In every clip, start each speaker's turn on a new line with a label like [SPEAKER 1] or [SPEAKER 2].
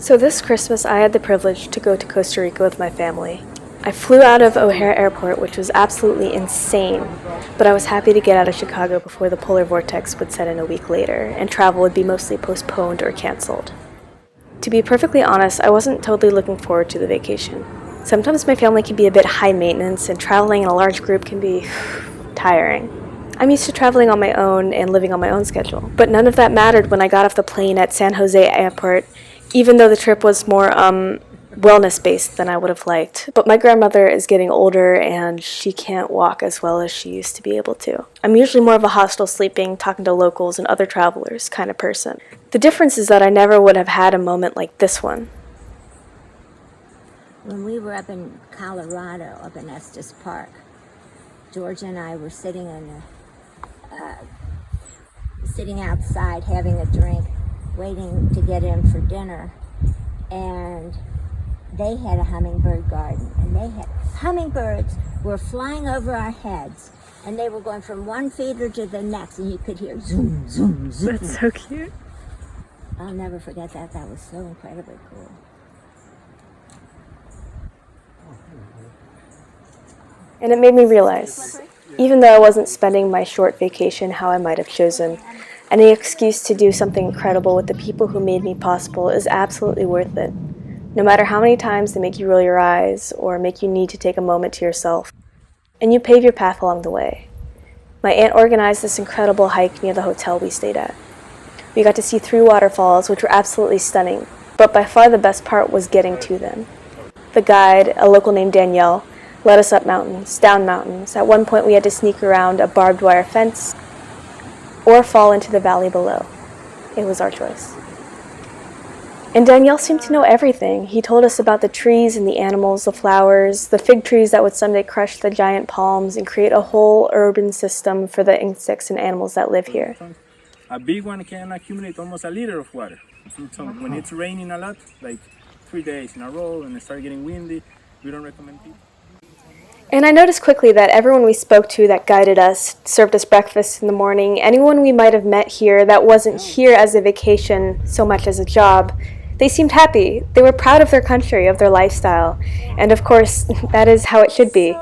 [SPEAKER 1] So this Christmas, I had the privilege to go to Costa Rica with my family. I flew out of O'Hare Airport, which was absolutely insane, but I was happy to get out of Chicago before the polar vortex would set in a week later, and travel would be mostly postponed or canceled. To be perfectly honest, I wasn't totally looking forward to the vacation. Sometimes my family can be a bit high maintenance, and traveling in a large group can be tiring. I'm used to traveling on my own and living on my own schedule, but none of that mattered when I got off the plane at San Jose Airport, even though the trip was more wellness-based than I would have liked. But my grandmother is getting older and she can't walk as well as she used to be able to. I'm usually more of a hostel sleeping, talking to locals and other travelers kind of person. The difference is that I never would have had a moment like this one.
[SPEAKER 2] When we were up in Colorado, up in Estes Park, George and I were sitting outside having a drink, waiting to get in for dinner, and they had a hummingbird garden, and hummingbirds were flying over our heads, and they were going from one feeder to the next, and you could hear zoom, zoom, zoom.
[SPEAKER 1] That's so cute.
[SPEAKER 2] I'll never forget that. That was so incredibly cool.
[SPEAKER 1] And it made me realize, even though I wasn't spending my short vacation how I might have chosen, any excuse to do something incredible with the people who made me possible is absolutely worth it. No matter how many times they make you roll your eyes or make you need to take a moment to yourself. And you pave your path along the way. My aunt organized this incredible hike near the hotel we stayed at. We got to see 3 waterfalls, which were absolutely stunning, but by far the best part was getting to them. The guide, a local named Danielle, led us up mountains, down mountains. At one point we had to sneak around a barbed wire fence or fall into the valley below. It was our choice. And Danielle seemed to know everything. He told us about the trees and the animals, the flowers, the fig trees that would someday crush the giant palms and create a whole urban system for the insects and animals that live here.
[SPEAKER 3] A big one can accumulate almost a liter of water. So when it's raining a lot, like 3 days in a row and it starts getting windy, we don't recommend people.
[SPEAKER 1] And I noticed quickly that everyone we spoke to that guided us, served us breakfast in the morning, anyone we might have met here that wasn't here as a vacation so much as a job, they seemed happy. They were proud of their country, of their lifestyle. And of course, that is how it should be.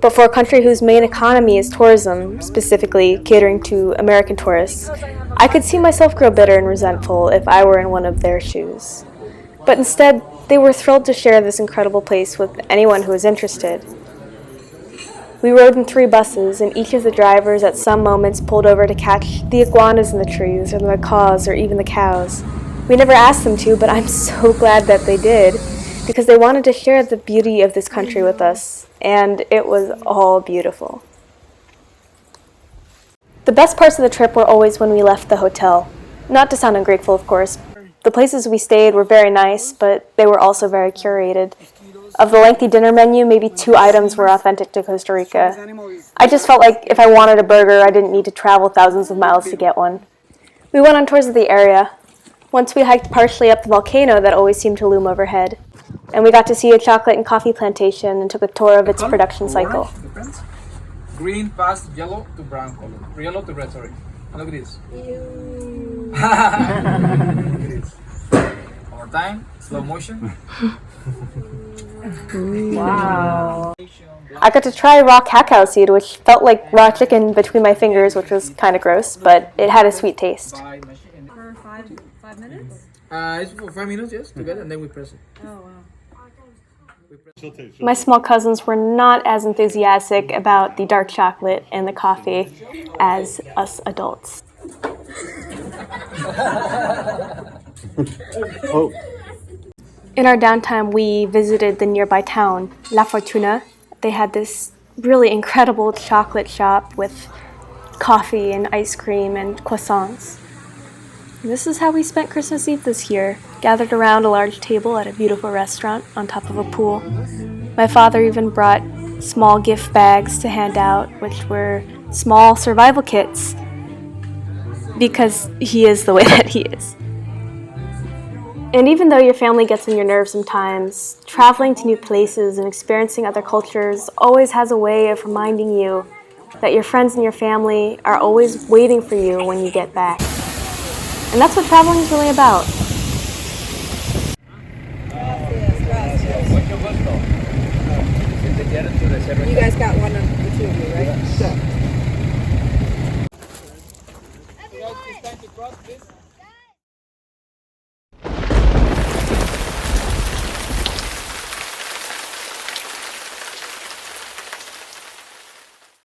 [SPEAKER 1] But for a country whose main economy is tourism, specifically catering to American tourists, I could see myself grow bitter and resentful if I were in one of their shoes. But instead, they were thrilled to share this incredible place with anyone who was interested. We rode in 3 buses, and each of the drivers at some moments pulled over to catch the iguanas in the trees, or the macaws, or even the cows. We never asked them to, but I'm so glad that they did, because they wanted to share the beauty of this country with us, and it was all beautiful. The best parts of the trip were always when we left the hotel. Not to sound ungrateful, of course. The places we stayed were very nice, but they were also very curated. Of the lengthy dinner menu, maybe 2 items were authentic to Costa Rica. I just felt like if I wanted a burger, I didn't need to travel thousands of miles to get one. We went on tours of the area. Once we hiked partially up the volcano that always seemed to loom overhead. And we got to see a chocolate and coffee plantation and took a tour of its production cycle.
[SPEAKER 4] Green past yellow to brown color. Yellow to red, sorry. Look at this. Look at this. One more time, slow motion.
[SPEAKER 1] Wow. I got to try raw cacao seed, which felt like raw chicken between my fingers, which was kind of gross, but it had a sweet taste.
[SPEAKER 5] For 5 minutes?
[SPEAKER 4] It's for 5 minutes, yes, together, and then we press it.
[SPEAKER 5] Oh, wow.
[SPEAKER 1] My small cousins were not as enthusiastic about the dark chocolate and the coffee as us adults.
[SPEAKER 6] Oh.
[SPEAKER 1] In our downtime, we visited the nearby town, La Fortuna. They had this really incredible chocolate shop with coffee and ice cream and croissants. This is how we spent Christmas Eve this year, gathered around a large table at a beautiful restaurant on top of a pool. My father even brought small gift bags to hand out, which were small survival kits, because he is the way that he is. And even though your family gets on your nerves sometimes, traveling to new places and experiencing other cultures always has a way of reminding you that your friends and your family are always waiting for you when you get back. And that's what traveling is really about.
[SPEAKER 5] You guys got one of the two of you, right?
[SPEAKER 4] Guys, it's time to cross, please.